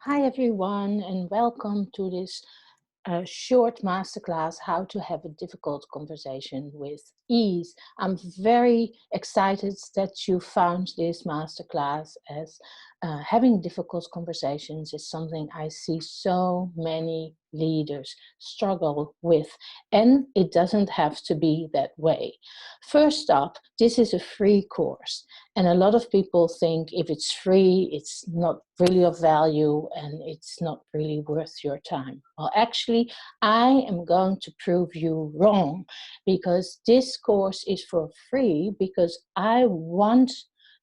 Hi everyone, and welcome to this short masterclass, How to Have a Difficult Conversation with Ease. I'm very excited that you found this masterclass, as having difficult conversations is something I see so many leaders struggle with, and it doesn't have to be that way. First up, this is a free course, and a lot of people think if it's free, it's not really of value and it's not really worth your time. Well, actually, I am going to prove you wrong, because this course is for free because I want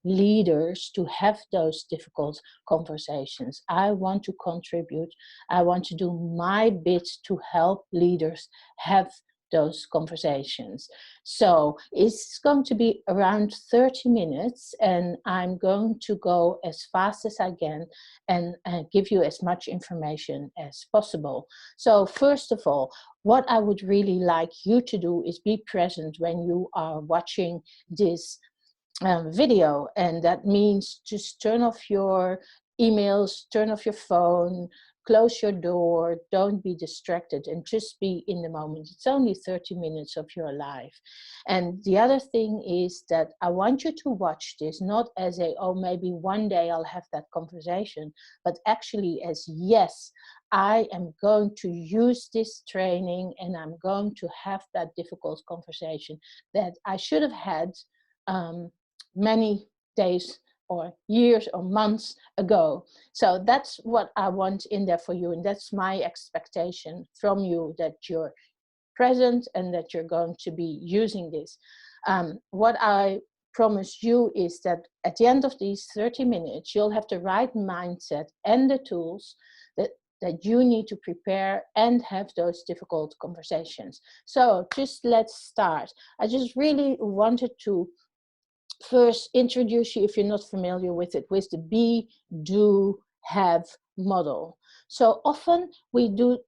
leaders to have those difficult conversations. I want to contribute. I want to do my bit to help leaders have those conversations. So it's going to be around 30 minutes, and I'm going to go as fast as I can and give you as much information as possible. So first of all, what I would really like you to do is be present when you are watching this video, and that means just turn off your emails, turn off your phone, close your door, don't be distracted, and just be in the moment. It's only 30 minutes of your life. And the other thing is that I want you to watch this not as a, oh, maybe one day I'll have that conversation, but actually as, yes, I am going to use this training and I'm going to have that difficult conversation that I should have had many days or years or months ago. So that's what I want in there for you, and that's my expectation from you, that you're present and that you're going to be using this. What I promise you is that at the end of these 30 minutes, you'll have the right mindset and the tools that you need to prepare and have those difficult conversations. So just let's start. I just really wanted to first introduce you, if you're not familiar with it, with the be, do, have model. So often we do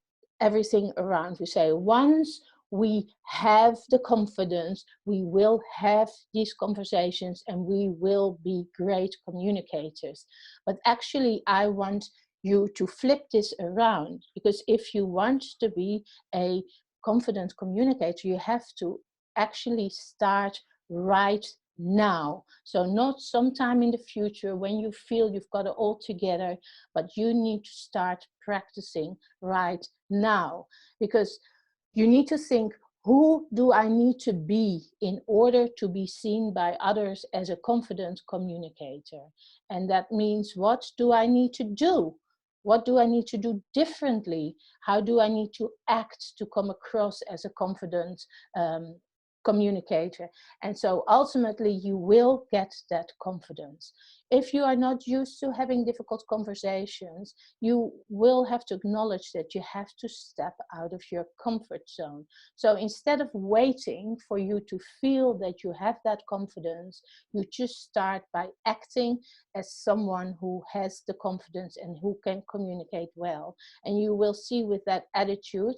everything around. We say once we have the confidence, we will have these conversations and we will be great communicators. But actually, I want you to flip this around, because if you want to be a confident communicator, you have to actually start right now. So not sometime in the future when you feel you've got it all together, but you need to start practicing right now, because you need to think, who do I need to be in order to be seen by others as a confident communicator? And that means, what do I need to do? What do I need to do differently? How do I need to act to come across as a confident communicator? And so ultimately you will get that confidence. If you are not used to having difficult conversations, you will have to acknowledge that you have to step out of your comfort zone. So instead of waiting for you to feel that you have that confidence, you just start by acting as someone who has the confidence and who can communicate well. And you will see, with that attitude,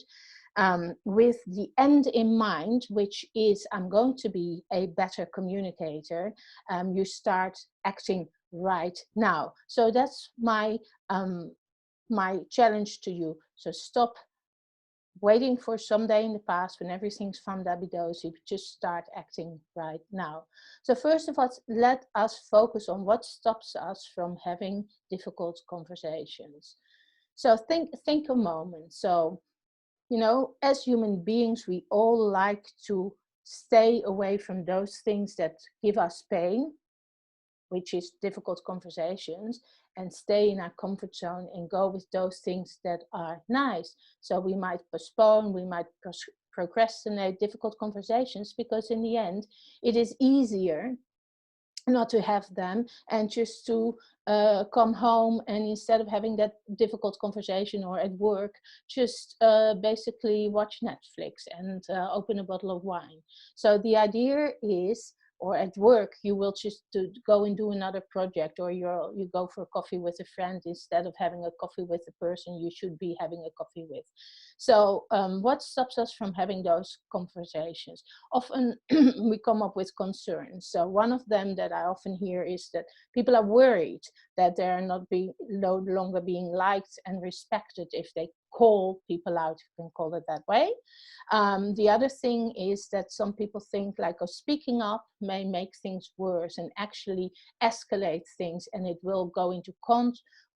with the end in mind, which is I'm going to be a better communicator, you start acting right now. So that's my challenge to you. So stop waiting for someday in the past when everything's fun-dabby-dozy. Just start acting right now. So first of all, let us focus on what stops us from having difficult conversations. So think a moment. So, you know, as human beings, we all like to stay away from those things that give us pain, which is difficult conversations, and stay in our comfort zone and go with those things that are nice. So we might postpone, we might procrastinate difficult conversations, because in the end, it is easier not to have them and just to come home, and instead of having that difficult conversation, or at work, just basically watch Netflix and open a bottle of wine. So the idea is, or at work you will just go and do another project, or you go for coffee with a friend instead of having a coffee with the person you should be having a coffee with. So what stops us from having those conversations? Often we come up with concerns. So one of them that I often hear is that people are worried that they're not being no longer being liked and respected if they call people out, if you can call it that way. The other thing is that some people think like, oh, speaking up may make things worse and actually escalate things, and it will go into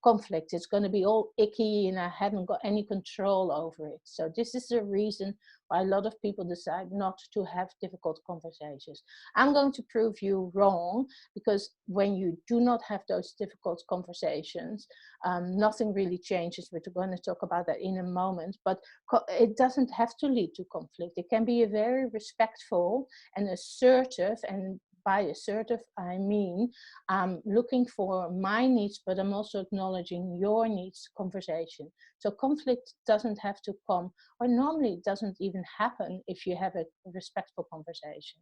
conflict. It's going to be all icky and I haven't got any control over it. So this is the reason why a lot of people decide not to have difficult conversations. I'm going to prove you wrong, because when you do not have those difficult conversations, nothing really changes. We're going to talk about that in a moment, but it doesn't have to lead to conflict. It can be a very respectful and assertive, and by assertive, I mean I'm looking for my needs, but I'm also acknowledging your needs conversation. So conflict doesn't have to come, or normally it doesn't even happen if you have a respectful conversation.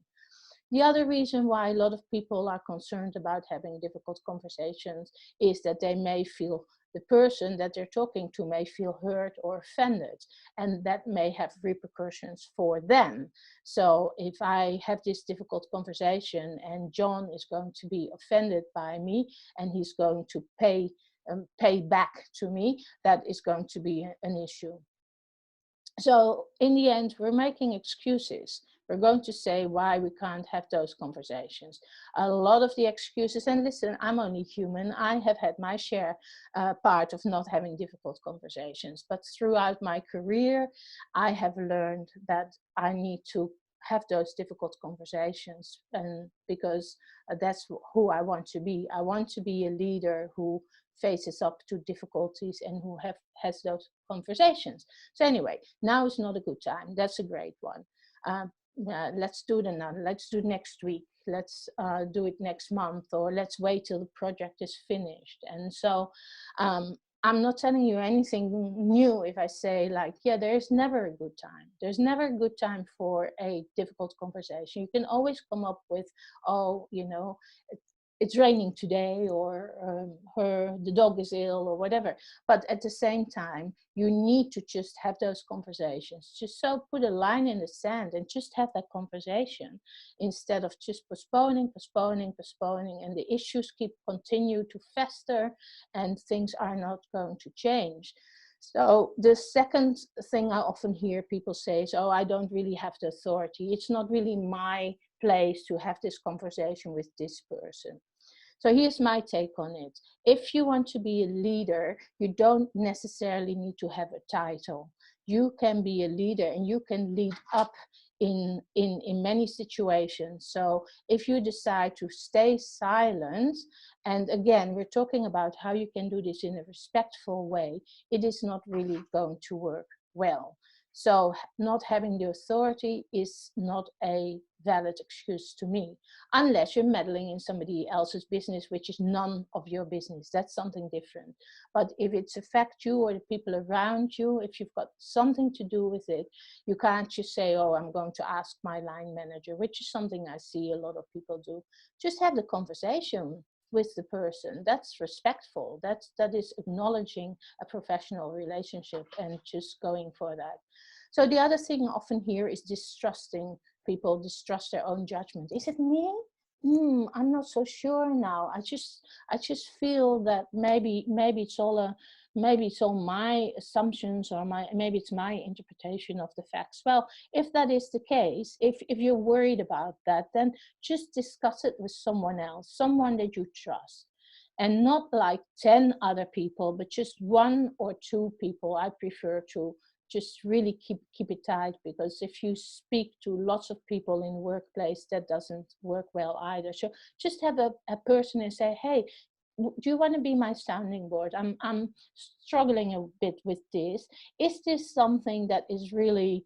The other reason why a lot of people are concerned about having difficult conversations is that they may feel, the person that they're talking to may feel hurt or offended, and that may have repercussions for them. So if I have this difficult conversation and John is going to be offended by me and he's going to pay back to me, that is going to be an issue. So in the end, we're making excuses. We're going to say why we can't have those conversations. A lot of the excuses, and listen, I'm only human. I have had my share part of not having difficult conversations. But throughout my career, I have learned that I need to have those difficult conversations, and because that's who I want to be. I want to be a leader who faces up to difficulties and who has those conversations. So anyway, now is not a good time. That's a great one. Let's do it another. Let's do it next week. Let's do it next month, or let's wait till the project is finished. And so I'm not telling you anything new if I say like, yeah, there's never a good time. There's never a good time for a difficult conversation. You can always come up with, oh, you know, it's raining today, or the dog is ill, or whatever. But at the same time, you need to just have those conversations. Just so put a line in the sand and just have that conversation, instead of just postponing, and the issues continue to fester and things are not going to change. So the second thing I often hear people say is, oh, I don't really have the authority. It's not really my place to have this conversation with this person. So here's my take on it. If you want to be a leader, you don't necessarily need to have a title. You can be a leader and you can lead up in many situations. So if you decide to stay silent, and again, we're talking about how you can do this in a respectful way, it is not really going to work well. So not having the authority is not a valid excuse to me, unless you're meddling in somebody else's business, which is none of your business. That's something different. But if it's affect you or the people around you, if you've got something to do with it, you can't just say, oh, I'm going to ask my line manager, which is something I see a lot of people do. Just have the conversation with the person. That's respectful. That is acknowledging a professional relationship and just going for that. So the other thing I often hear is distrusting people, distrust their own judgment. Is it me? I'm not so sure now. I just feel that maybe it's all my assumptions, or maybe it's my interpretation of the facts. Well, if that is the case, if you're worried about that, then just discuss it with someone else, someone that you trust. And not like 10 other people, but just one or two people. I prefer to just really keep it tight, because if you speak to lots of people in the workplace, that doesn't work well either. So just have a person and say, hey, do you want to be my sounding board? I'm struggling a bit with this. Is this something that is really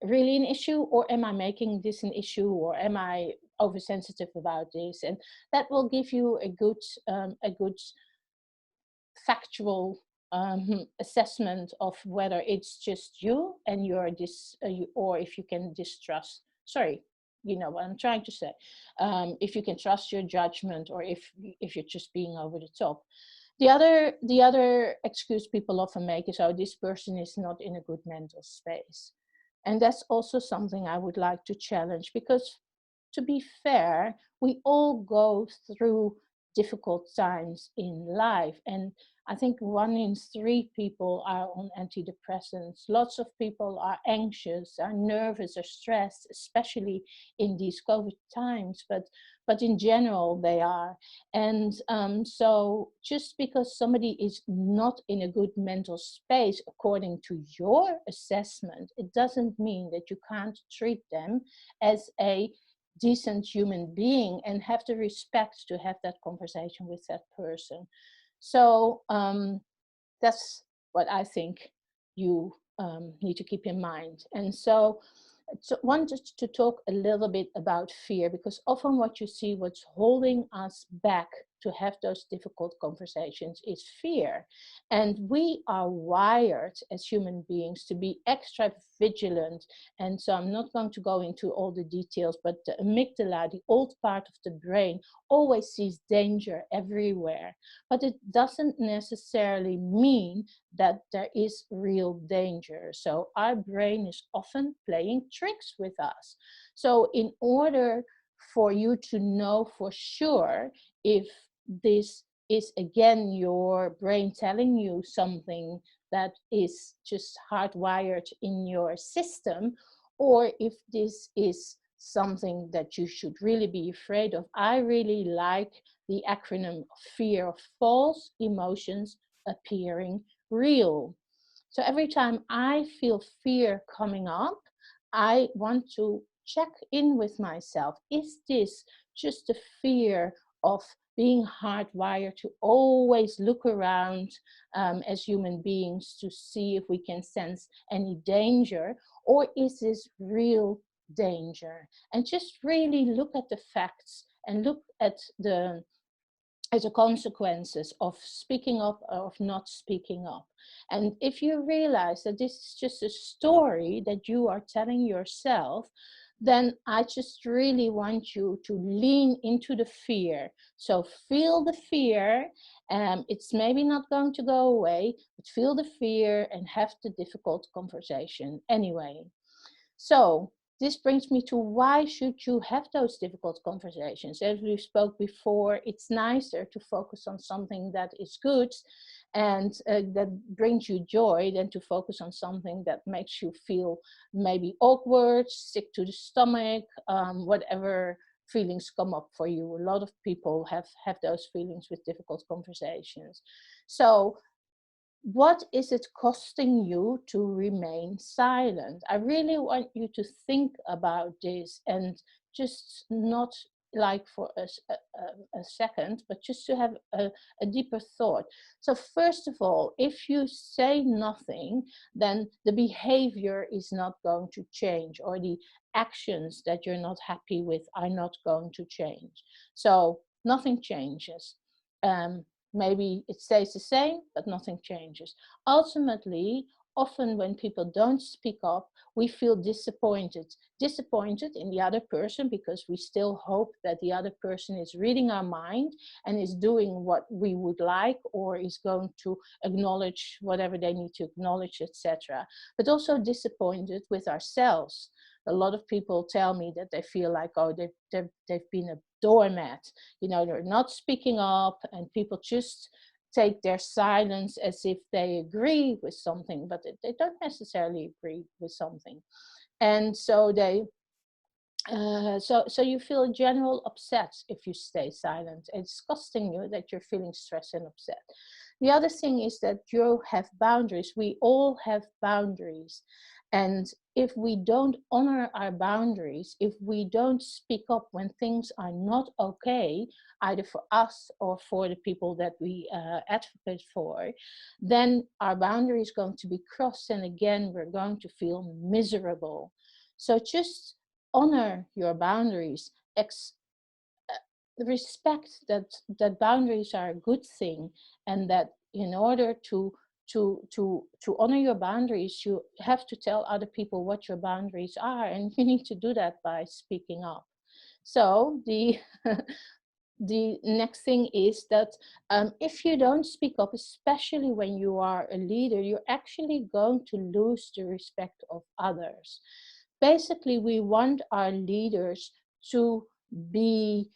really an issue, or am I making this an issue, or am I oversensitive about this? And that will give you a good factual assessment of whether it's just you and you're or if you can distrust. Sorry, you know what I'm trying to say. If you can trust your judgment, or if you're just being over the top. The other excuse people often make is, oh, this person is not in a good mental space. And that's also something I would like to challenge, because to be fair, we all go through difficult times in life. And I think 1 in 3 people are on antidepressants. Lots of people are anxious, are nervous, are stressed, especially in these COVID times. But in general, they are. And so just because somebody is not in a good mental space, according to your assessment, it doesn't mean that you can't treat them as a decent human being and have the respect to have that conversation with that person. So that's what I think you need to keep in mind. And so wanted to talk a little bit about fear, because often what you see, what's holding us back to have those difficult conversations, is fear. And we are wired as human beings to be extra vigilant. And so I'm not going to go into all the details, but the amygdala, the old part of the brain, always sees danger everywhere. But it doesn't necessarily mean that there is real danger. So our brain is often playing tricks with us. So in order for you to know for sure if this is again your brain telling you something that is just hardwired in your system, or if this is something that you should really be afraid of, I really like the acronym FEAR, of false emotions appearing real. So every time I feel fear coming up, I want to check in with myself. Is this just a fear of being hardwired to always look around as human beings to see if we can sense any danger? Or is this real danger? And just really look at the facts and look at the consequences of speaking up or of not speaking up. And if you realize that this is just a story that you are telling yourself, then I just really want you to lean into the fear. So feel the fear. It's maybe not going to go away, but feel the fear and have the difficult conversation anyway. So this brings me to, why should you have those difficult conversations? As we spoke before, it's nicer to focus on something that is good and that brings you joy than to focus on something that makes you feel maybe awkward, sick to the stomach, whatever feelings come up for you. A lot of people have those feelings with difficult conversations. So what is it costing you to remain silent? I really want you to think about this, and just not like for a second, but just to have a deeper thought. So first of all, if you say nothing, then the behavior is not going to change, or the actions that you're not happy with are not going to change. So nothing changes. Maybe it stays the same, but nothing changes. Ultimately, often when people don't speak up, we feel disappointed. Disappointed in the other person, because we still hope that the other person is reading our mind and is doing what we would like, or is going to acknowledge whatever they need to acknowledge, etc. But also disappointed with ourselves. A lot of people tell me that they feel like, oh, they've been a doormat. You know, they're not speaking up, and people just take their silence as if they agree with something, but they don't necessarily agree with something. And so so you feel a general upset if you stay silent. It's costing you that you're feeling stressed and upset. The other thing is that you have boundaries. We all have boundaries. And if we don't honor our boundaries, if we don't speak up when things are not okay, either for us or for the people that we advocate for, then our boundary is going to be crossed. And again, we're going to feel miserable. So just honor your boundaries. Respect that boundaries are a good thing, and that in order to to honor your boundaries, you have to tell other people what your boundaries are, and you need to do that by speaking up. So the the next thing is that if you don't speak up, especially when you are a leader, you're actually going to lose the respect of others. Basically, we want our leaders to be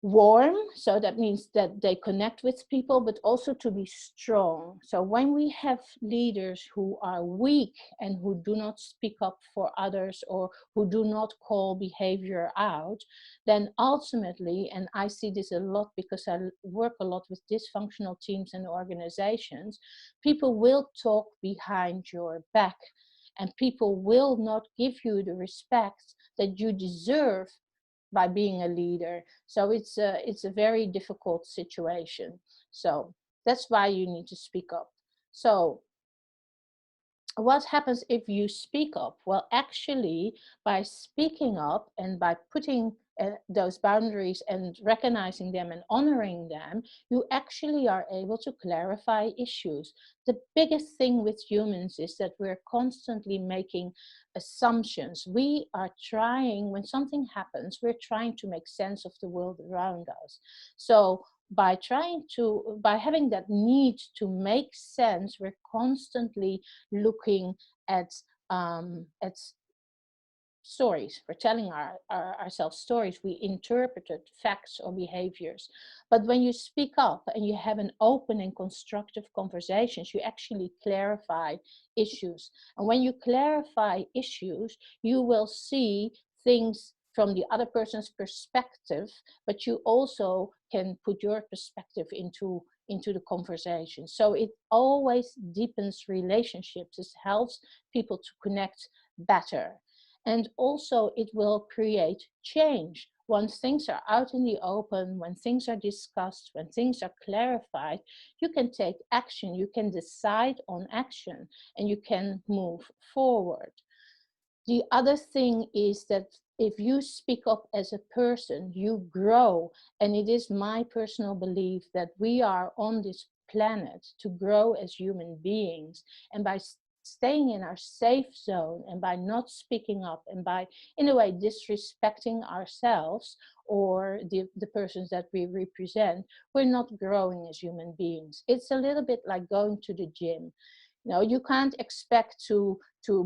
warm, so that means that they connect with people, but also to be strong. So when we have leaders who are weak and who do not speak up for others, or who do not call behavior out, then ultimately, and I see this a lot because I work a lot with dysfunctional teams and organizations, people will talk behind your back, and people will not give you the respect that you deserve by being a leader. So it's a very difficult situation. So that's why you need to speak up. So what happens if you speak up? Well, actually, by speaking up and by putting those boundaries and recognizing them and honoring them, you actually are able to clarify issues. The biggest thing with humans is that we're constantly making assumptions. We are trying, when something happens, we're trying to make sense of the world around us. So by having that need to make sense, we're constantly looking at stories. We're telling ourselves stories. We interpreted facts or behaviors. But when you speak up and you have an open and constructive conversations, you actually clarify issues. And when you clarify issues, you will see things from the other person's perspective, but you also can put your perspective into the conversation. So it always deepens relationships. It helps people to connect better. And also it will create change. Once things are out in the open, when things are discussed, when things are clarified, you can take action, you can decide on action, and you can move forward. The other thing is that if you speak up as a person, you grow. And it is my personal belief that we are on this planet to grow as human beings. And by staying in our safe zone and by not speaking up and by, in a way, disrespecting ourselves or the persons that we represent, we're not growing as human beings. It's a little bit like going to the gym. No, you can't expect to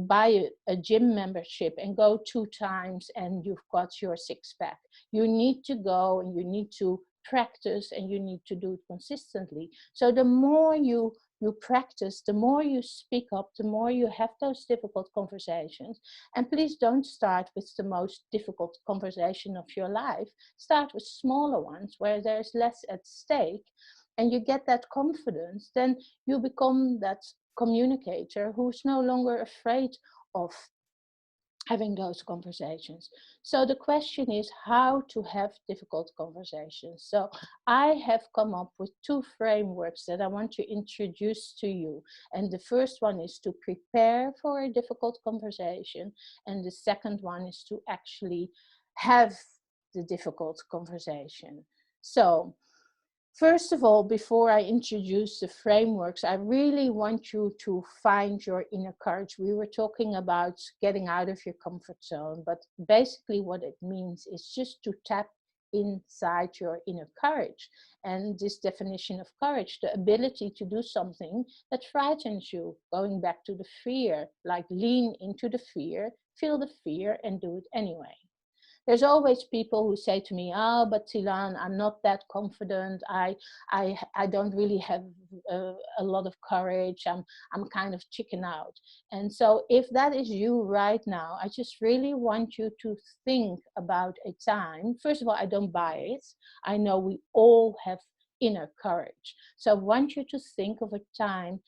buy a gym membership and go 2 times and you've got your six-pack. You need to go and you need to practice and you need to do it consistently. So the more you practice, the more you speak up, the more you have those difficult conversations. And please don't start with the most difficult conversation of your life. Start with smaller ones where there's less at stake, and you get that confidence. Then you become that communicator who's no longer afraid of having those conversations. So the question is how to have difficult conversations. So I have come up with 2 frameworks that I want to introduce to you. And the first one is to prepare for a difficult conversation. And the second one is to actually have the difficult conversation. So first of all, before I introduce the frameworks, I really want you to find your inner courage. We were talking about getting out of your comfort zone, but basically what it means is just to tap inside your inner courage. And this definition of courage, the ability to do something that frightens you, going back to the fear, like lean into the fear, feel the fear and do it anyway. There's always people who say to me, oh, but Tilan, I'm not that confident. I don't really have a lot of courage. I'm kind of chicken out. And so if that is you right now, I just really want you to think about a time. First of all, I don't buy it. I know we all have inner courage. So I want you to think of a time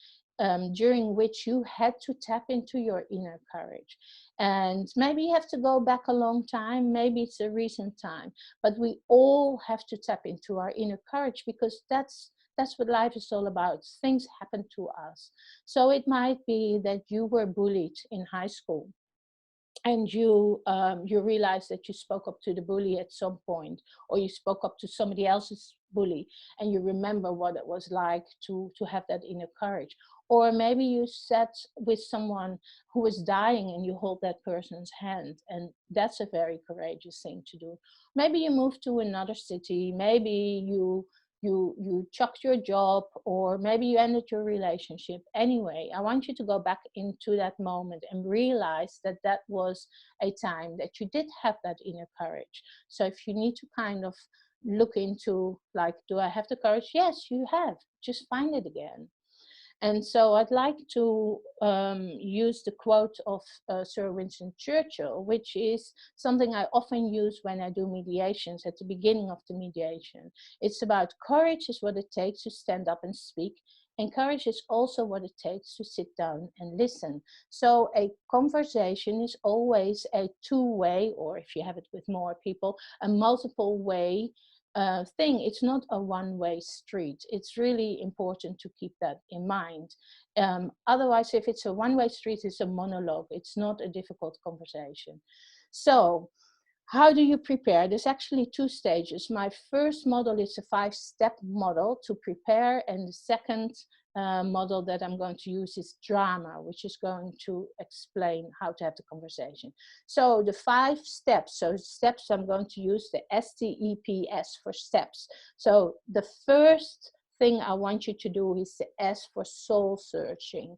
during which you had to tap into your inner courage. And maybe you have to go back a long time, maybe it's a recent time, but we all have to tap into our inner courage, because that's what life is all about. Things happen to us. So it might be that you were bullied in high school and you realize that you spoke up to the bully at some point, or you spoke up to somebody else's bully, and you remember what it was like to have that inner courage. Or maybe you sat with someone who was dying and you hold that person's hand, and that's a very courageous thing to do. Maybe you move to another city, maybe you chucked your job, or maybe you ended your relationship. Anyway, I want you to go back into that moment and realize that that was a time that you did have that inner courage. So if you need to kind of look into, like, do I have the courage? Yes, you have. Just find it again. And so I'd like to use the quote of Sir Winston Churchill, which is something I often use when I do mediations at the beginning of the mediation. It's about courage is what it takes to stand up and speak. And courage is also what it takes to sit down and listen. So a conversation is always a two-way, or if you have it with more people, a multiple way thing. It's not a one-way street. It's really important to keep that in mind. Otherwise, if it's a one-way street, it's a monologue. It's not a difficult conversation. So how do you prepare? There's actually two stages. My first model is a 5-step model to prepare, and the second model that I'm going to use is drama, which is going to explain how to have the conversation. So the 5 steps, so steps, I'm going to use the STEPS for steps. So the first thing I want you to do is the S for soul searching.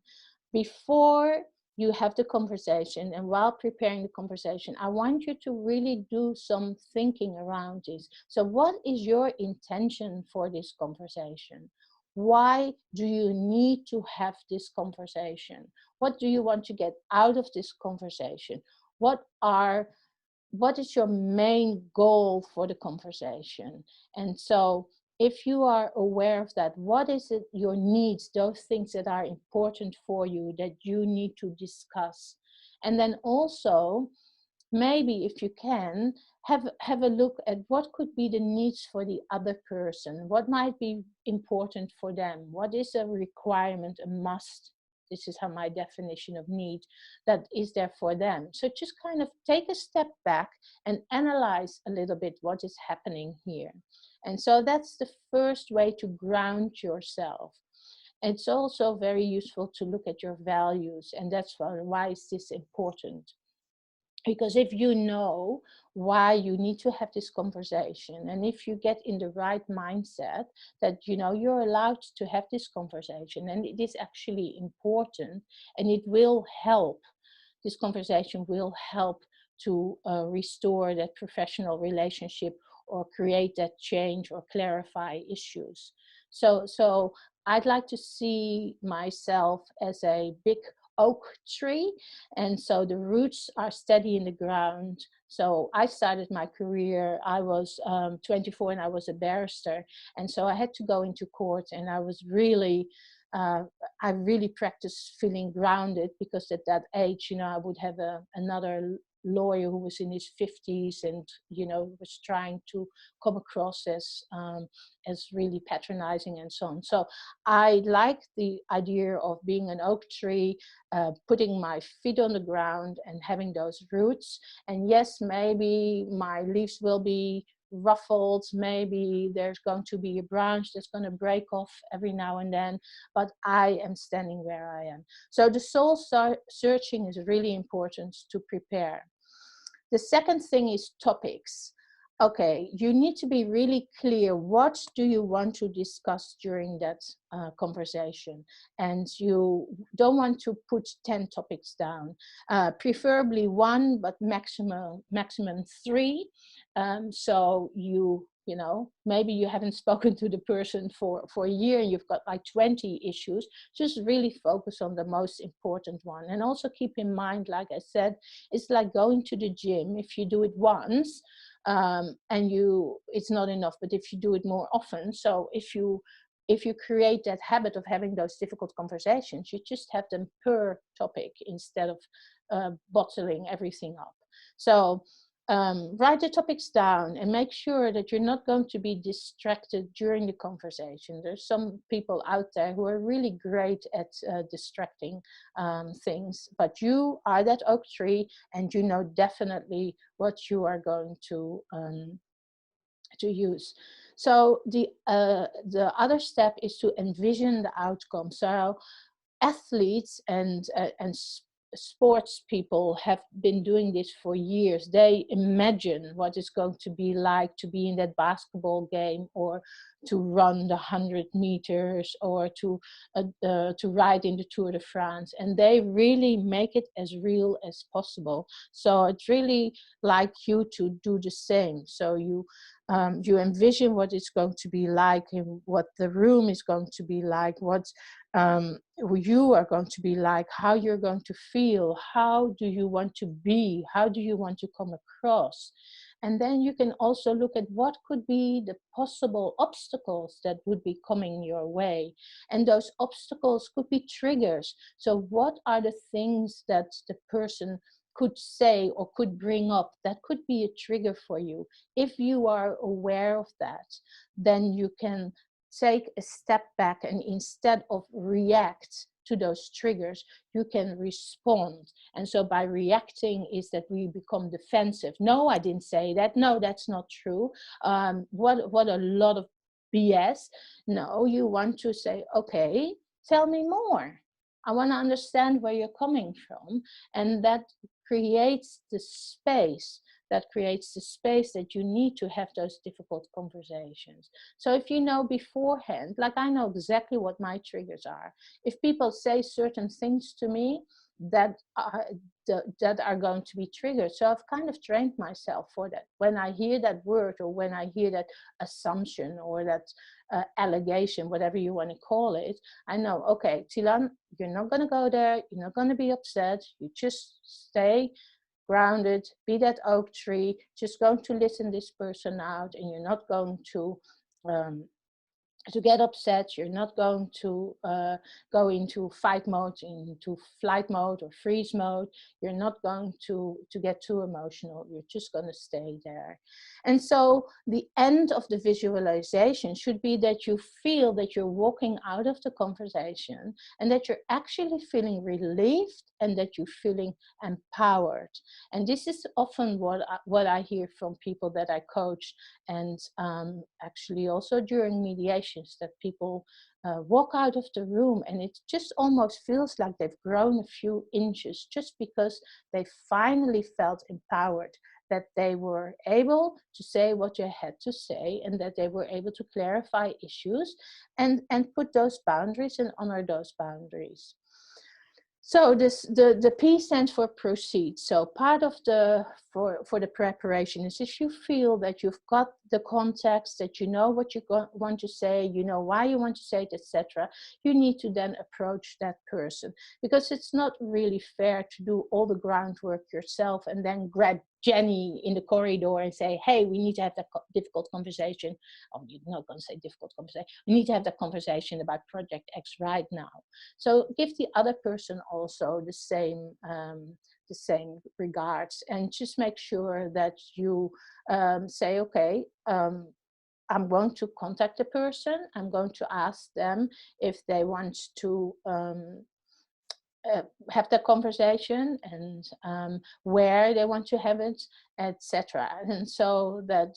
Before you have the conversation, and while preparing the conversation, I want you to really do some thinking around this. So what is your intention for this conversation? Why do you need to have this conversation? What do you want to get out of this conversation? What is your main goal for the conversation? And so if you are aware of that, what is it, your needs, those things that are important for you that you need to discuss? And then also, maybe if you can, have a look at what could be the needs for the other person. What might be important for them? What is a requirement, a must? This is how my definition of need that is there for them. So just kind of take a step back and analyze a little bit what is happening here. And so that's the first way to ground yourself. It's also very useful to look at your values, and that's why is this important. Because if you know why you need to have this conversation, and if you get in the right mindset that you're allowed to have this conversation and it is actually important and it will help, this conversation will help to restore that professional relationship or create that change or clarify issues. So I'd like to see myself as a big oak tree, and so the roots are steady in the ground. So I started my career, I was 24 and I was a barrister, and so I had to go into court, and I was really I really practiced feeling grounded, because at that age, I would have another lawyer who was in his 50s and, was trying to come across as really patronizing and so on. So I like the idea of being an oak tree, putting my feet on the ground and having those roots. And yes, maybe my leaves will be ruffled, maybe there's going to be a branch that's going to break off every now and then, but I am standing where I am. So the soul searching is really important to prepare. The second thing is topics. Okay, you need to be really clear. What do you want to discuss during that conversation? And you don't want to put 10 topics down. Preferably 1, but maximum 3. So maybe you haven't spoken to the person for a year and you've got like 20 issues. Just really focus on the most important one. And also keep in mind, like I said, it's like going to the gym. If you do it once, and it's not enough, but if you do it more often, so if you create that habit of having those difficult conversations, you just have them per topic instead of bottling everything up. So write the topics down and make sure that you're not going to be distracted during the conversation. There's some people out there who are really great at distracting things, but you are that oak tree and you know definitely what you are going to use. So the other step is to envision the outcome. So athletes and sports people have been doing this for years. They imagine what it's going to be like to be in that basketball game, or to run the 100 meters, or to ride in the Tour de France, and they really make it as real as possible. So it's really like you to do the same. So you envision what it's going to be like, and what the room is going to be like, what who you are going to be like, how you're going to feel, how do you want to be, how do you want to come across. And then you can also look at what could be the possible obstacles that would be coming your way. And those obstacles could be triggers. So what are the things that the person could say or could bring up that could be a trigger for you? If you are aware of that, then you can take a step back, and instead of react to those triggers, you can respond. And so by reacting is that we become defensive. No, I didn't say that. No, that's not true. What a lot of BS. No, you want to say, okay, tell me more. I want to understand where you're coming from. And that creates the space that you need to have those difficult conversations. So if you know beforehand, like I know exactly what my triggers are. If people say certain things to me that are going to be triggered. So I've kind of trained myself for that. When I hear that word, or when I hear that assumption, or that allegation, whatever you want to call it, I know, okay, Tilan, you're not going to go there. You're not going to be upset. You just stay grounded, be that oak tree, just going to listen this person out, and you're not going um, to get upset. You're not going to go into fight mode, into flight mode, or freeze mode. You're not going to get too emotional. You're just going to stay there. And so the end of the visualization should be that you feel that you're walking out of the conversation, and that you're actually feeling relieved, and that you're feeling empowered. And this is often what I hear from people that I coach, and actually also during mediations, that people walk out of the room, and it just almost feels like they've grown a few inches, just because they finally felt empowered, that they were able to say what they had to say, and that they were able to clarify issues, and put those boundaries and honor those boundaries. So the P stands for proceed. So part of for the preparation is, if you feel that you've got the context, that you know what you want to say, you know why you want to say it, etc., you need to then approach that person, because it's not really fair to do all the groundwork yourself and then grab Jenny in the corridor and say, hey, we need to have that difficult conversation. Oh, you're not going to say difficult conversation. We need to have that conversation about Project X right now. So give the other person also the same regards, and just make sure that you say, okay, I'm going to contact the person. I'm going to ask them if they want to have that conversation, and where they want to have it, etc. And so that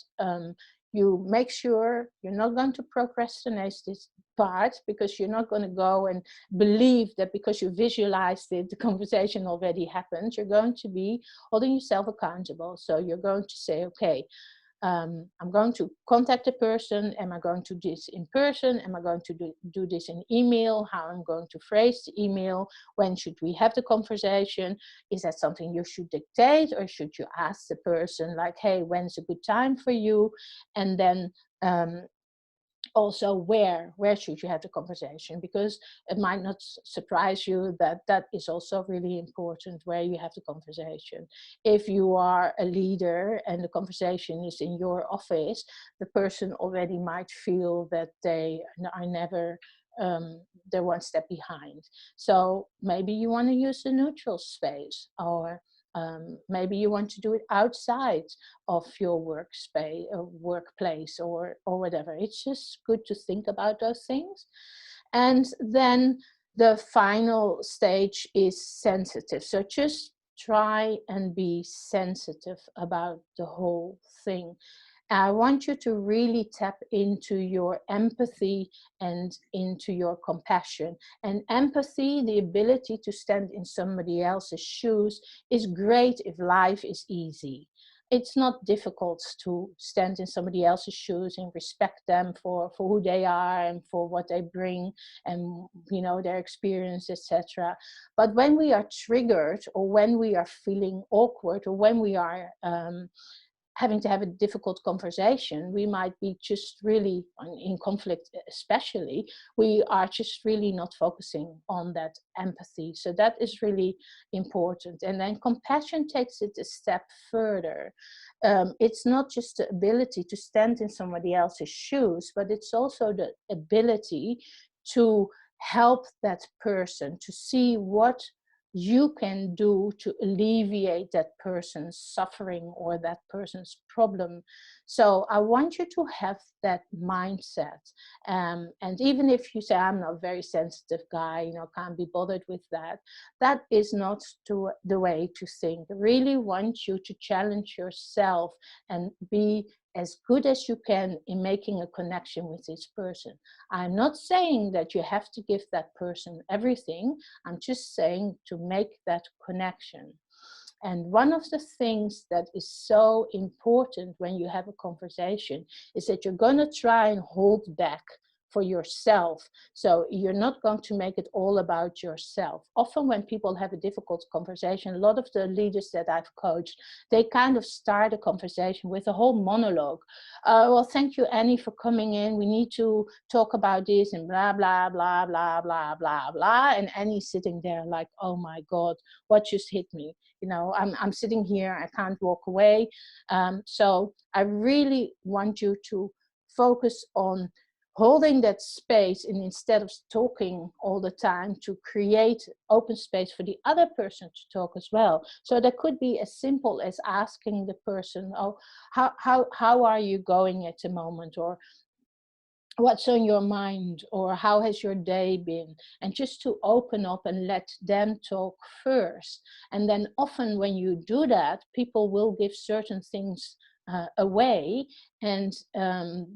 you make sure you're not going to procrastinate this part, because you're not going to go and believe that because you visualized it, the conversation already happened. You're going to be holding yourself accountable. So you're going to say, okay, I'm going to contact the person. Am I going to do this in person? Am I going to do this in email? How I'm going to phrase the email? When should we have the conversation? Is that something you should dictate, or should you ask the person, like, hey, when's a good time for you? And then also where should you have the conversation, because it might not surprise you that that is also really important, where you have the conversation. If you are a leader and the conversation is in your office, the person already might feel that they are never they're one step behind. So maybe you want to use the neutral space, or Maybe you want to do it outside of your workspace or workplace or whatever. It's just good to think about those things. And then the final stage is sensitive. So just try and be sensitive about the whole thing. I want you to really tap into your empathy and into your compassion. And empathy, the ability to stand in somebody else's shoes, is great if life is easy. It's not difficult to stand in somebody else's shoes and respect them for who they are and for what they bring and, you know, their experience, etc. But when we are triggered, or when we are feeling awkward, or when we are having to have a difficult conversation, we might be just really in conflict, especially, we are just really not focusing on that empathy. So that is really important. And then compassion takes it a step further. It's not just the ability to stand in somebody else's shoes, but it's also the ability to help that person, to see what you can do to alleviate that person's suffering or that person's problem. So I want you to have that mindset. And even if you say, I'm not a very sensitive guy, you know, can't be bothered with that, that is not the way to think. I really want you to challenge yourself and be as good as you can in making a connection with this person. I'm not saying that you have to give that person everything. I'm just saying to make that connection. And one of the things that is so important when you have a conversation is that you're going to try and hold back for yourself. So you're not going to make it all about yourself. Often when people have a difficult conversation, a lot of the leaders that I've coached, they kind of start a conversation with a whole monologue. Well, thank you, Annie, for coming in. We need to talk about this and blah, blah, blah, blah, blah, blah, blah. And Annie's sitting there like, oh my God, what just hit me? You know, I'm sitting here, I can't walk away. So I really want you to focus on holding that space, and instead of talking all the time, to create open space for the other person to talk as well. So that could be as simple as asking the person, oh, how are you going at the moment? Or what's on your mind? Or how has your day been? And just to open up and let them talk first. And then often when you do that, people will give certain things away, and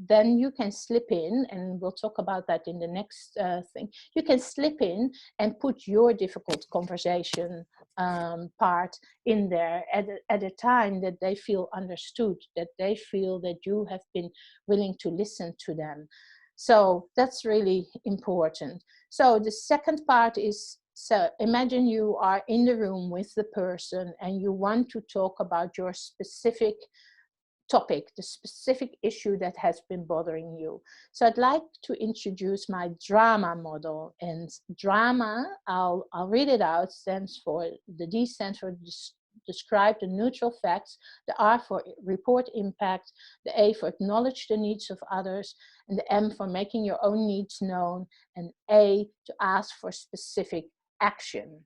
then you can slip in, and we'll talk about that in the next thing. You can slip in and put your difficult conversation part in there at a time that they feel understood, that they feel that you have been willing to listen to them. So that's really important. So the second part is, so imagine you are in the room with the person and you want to talk about your specific topic, the specific issue that has been bothering you. So I'd like to introduce my drama model. And drama, I'll read it out, stands for, the D stands for describe the neutral facts, the R for report impact, the A for acknowledge the needs of others, and the M for making your own needs known, and A to ask for specific action.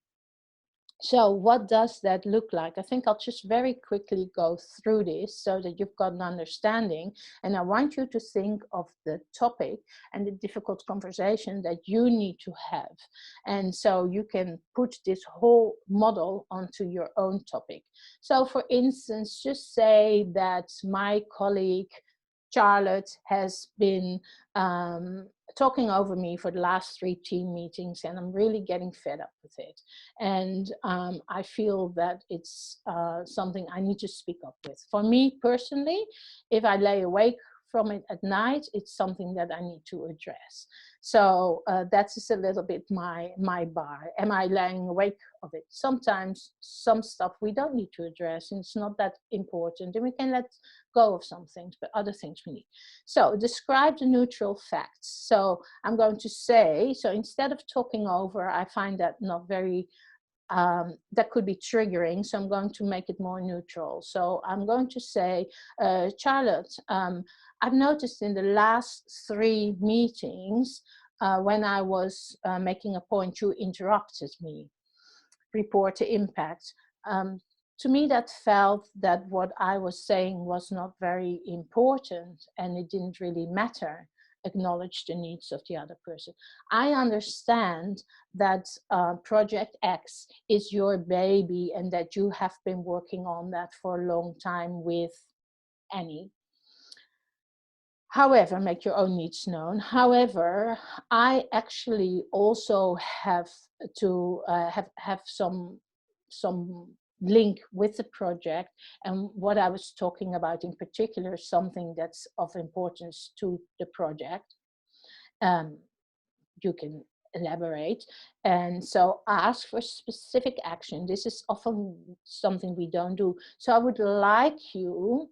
So what does that look like? I think I'll just very quickly go through this so that you've got an understanding. And I want you to think of the topic and the difficult conversation that you need to have. And so you can put this whole model onto your own topic. So for instance, just say that my colleague Charlotte has been talking over me for the last 3 team meetings, and I'm really getting fed up with it. And I feel that it's something I need to speak up with. For me personally, if I lay awake from it at night, it's something that I need to address. So that's a little bit my bar. Am I laying awake of it? Sometimes some stuff we don't need to address, and it's not that important, and we can let go of some things, but other things we need. So describe the neutral facts. So I'm going to say, so instead of talking over, I find that not very, that could be triggering. So I'm going to make it more neutral. So I'm going to say, Charlotte, I've noticed in the last 3 meetings, when I was making a point, you interrupted me. Report the impact. to me, that felt that what I was saying was not very important and it didn't really matter. Acknowledge the needs of the other person. I understand that Project X is your baby and that you have been working on that for a long time with Annie. However, make your own needs known. However, I actually also have to have some link with the project, and what I was talking about in particular, something that's of importance to the project. Um, you can elaborate. And so ask for specific action. This is often something we don't do. So I would like you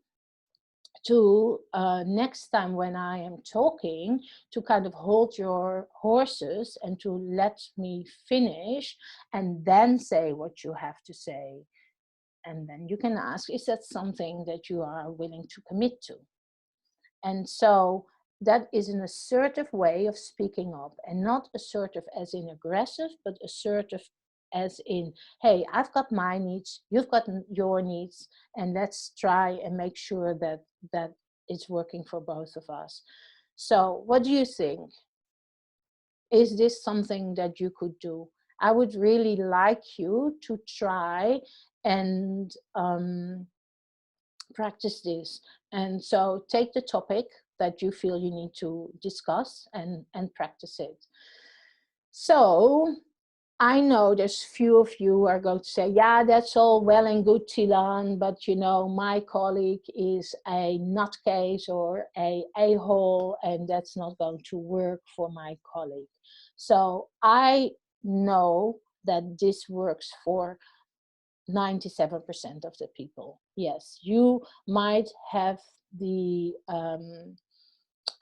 to next time when I am talking, to kind of hold your horses and to let me finish and then say what you have to say. And then you can ask, is that something that you are willing to commit to? And so that is an assertive way of speaking up, and not assertive as in aggressive, but assertive as in, hey, I've got my needs, you've got your needs, and let's try and make sure that that it's working for both of us. So what do you think? Is this something that you could do? I would really like you to try and practice this. And so take the topic that you feel you need to discuss and practice it. So I know there's few of you who are going to say, yeah, that's all well and good, Tilan, but you know, my colleague is a nutcase or a a-hole, and that's not going to work for my colleague. So I know that this works for 97% of the people. Yes, you might have the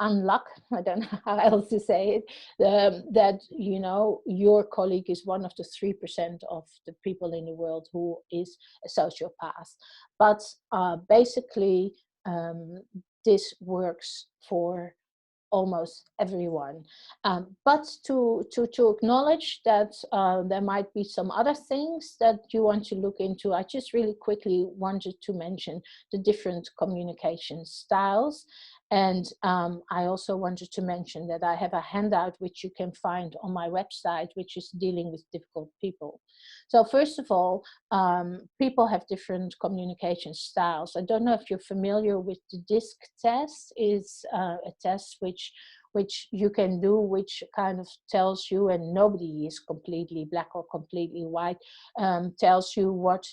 unluck, I don't know how else to say it, that, you know, your colleague is one of the 3% of the people in the world who is a sociopath. But basically, this works for almost everyone. But to acknowledge that there might be some other things that you want to look into, I just really quickly wanted to mention the different communication styles. And I also wanted to mention that I have a handout which you can find on my website, which is dealing with difficult people. So first of all, people have different communication styles. I don't know if you're familiar with the DISC test. Is a test which you can do, which kind of tells you, and nobody is completely black or completely white, tells you what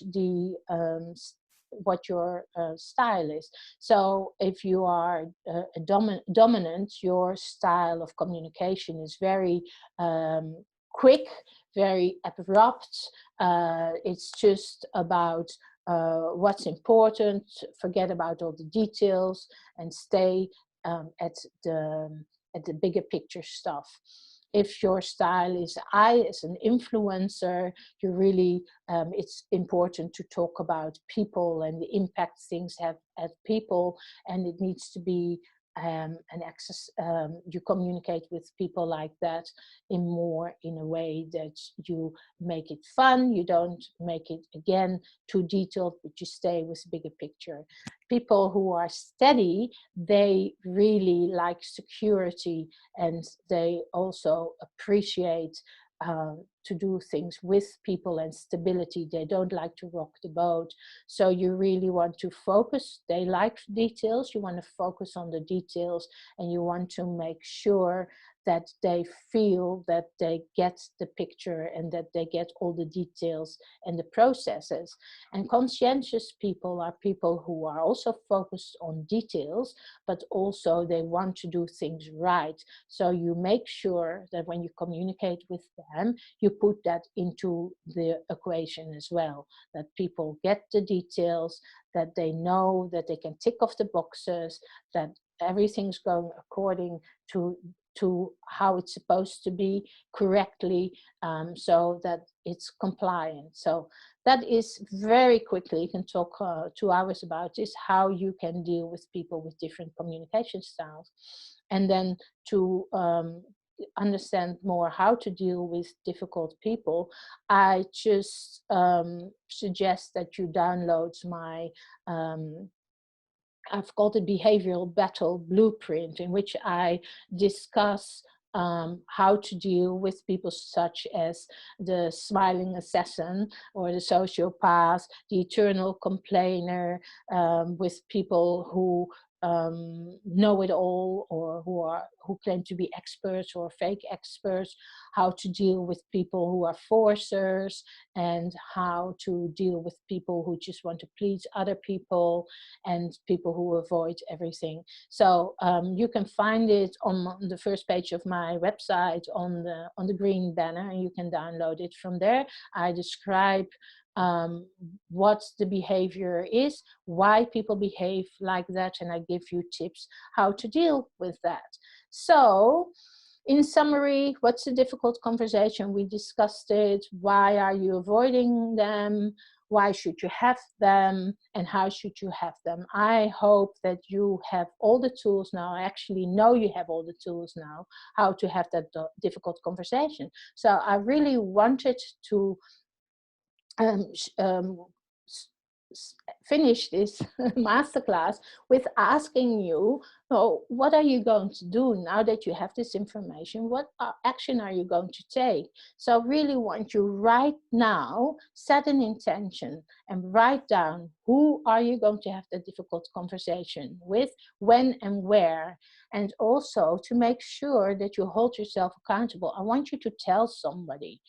your style is. So if you are a dominant, your style of communication is very quick, very abrupt. It's just about what's important, forget about all the details, and stay at the bigger picture stuff. If your style is, I as an influencer, you really, it's important to talk about people and the impact things have at people, and it needs to be an access, you communicate with people like that in a way that you make it fun, you don't make it, again, too detailed, but you stay with bigger picture. People who are steady, they really like security, and they also appreciate to do things with people and stability. They don't like to rock the boat. So you really want to focus. They like details. You want to focus on the details, and you want to make sure that they feel that they get the picture and that they get all the details and the processes. And conscientious people are people who are also focused on details, but also they want to do things right. So you make sure that when you communicate with them, you put that into the equation as well, that people get the details, that they know that they can tick off the boxes, that everything's going according to how it's supposed to be correctly, so that it's compliant. So that is very quickly, you can talk 2 hours about this, how you can deal with people with different communication styles. And then to understand more how to deal with difficult people, I just suggest that you download my I've called it Behavioral Battle Blueprint, in which I discuss how to deal with people such as the smiling assassin or the sociopath, the eternal complainer, with people who know it all, or who claim to be experts or fake experts, how to deal with people who are forcers, and how to deal with people who just want to please other people, and people who avoid everything. So you can find it on the first page of my website on the green banner, and you can download it from there. I describe what the behavior is, why people behave like that, and I give you tips how to deal with that. So in summary, what's a difficult conversation? We discussed it. Why are you avoiding them? Why should you have them? And how should you have them? I hope that you have all the tools now. I actually know you have all the tools now, how to have that difficult conversation. So I really wanted to um, finish this masterclass with asking you, oh, what are you going to do now that you have this information? What action are you going to take? So I really want you right now, set an intention and write down, who are you going to have the difficult conversation with, when and where. And also to make sure that you hold yourself accountable. I want you to tell somebody.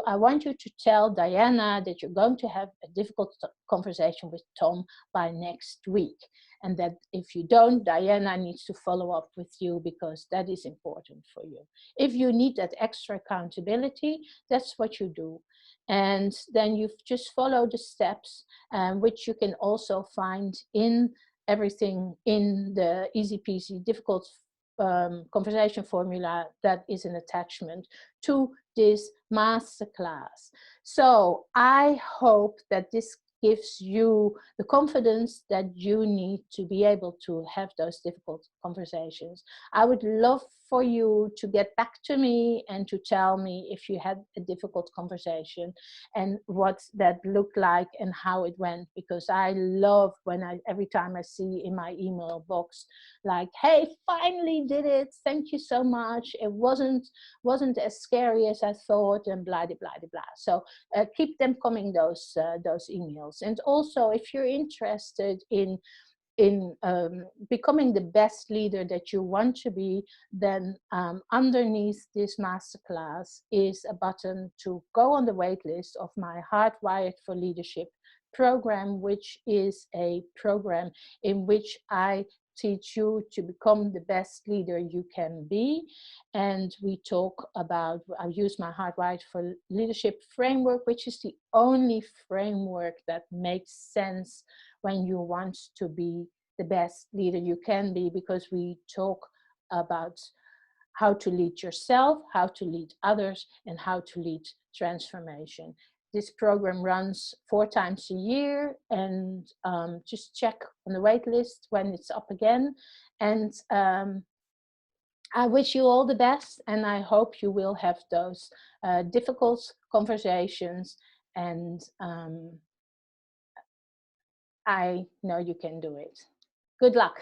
I want you to tell Diana that you're going to have a difficult conversation with Tom by next week. And that if you don't, Diana needs to follow up with you, because that is important for you. If you need that extra accountability, that's what you do. And then you just follow the steps, which you can also find in everything in the Easy Peasy difficult conversation formula that is an attachment to this masterclass. So I hope that this gives you the confidence that you need to be able to have those difficult conversations. I would love for you to get back to me and to tell me if you had a difficult conversation and what that looked like and how it went, because I love when every time I see in my email box like, hey, finally did it, thank you so much, it wasn't as scary as I thought, and blah blah blah blah. So keep them coming, those emails. And also, if you're interested in becoming the best leader that you want to be, then underneath this masterclass is a button to go on the wait list of my Hardwired for Leadership program, which is a program in which I teach you to become the best leader you can be. And we talk about, I use my Hardwired for Leadership framework, which is the only framework that makes sense when you want to be the best leader you can be, because we talk about how to lead yourself, how to lead others, and how to lead transformation. This program runs 4 times a year, and just check on the wait list when it's up again. And I wish you all the best, and I hope you will have those difficult conversations, and I know you can do it. Good luck.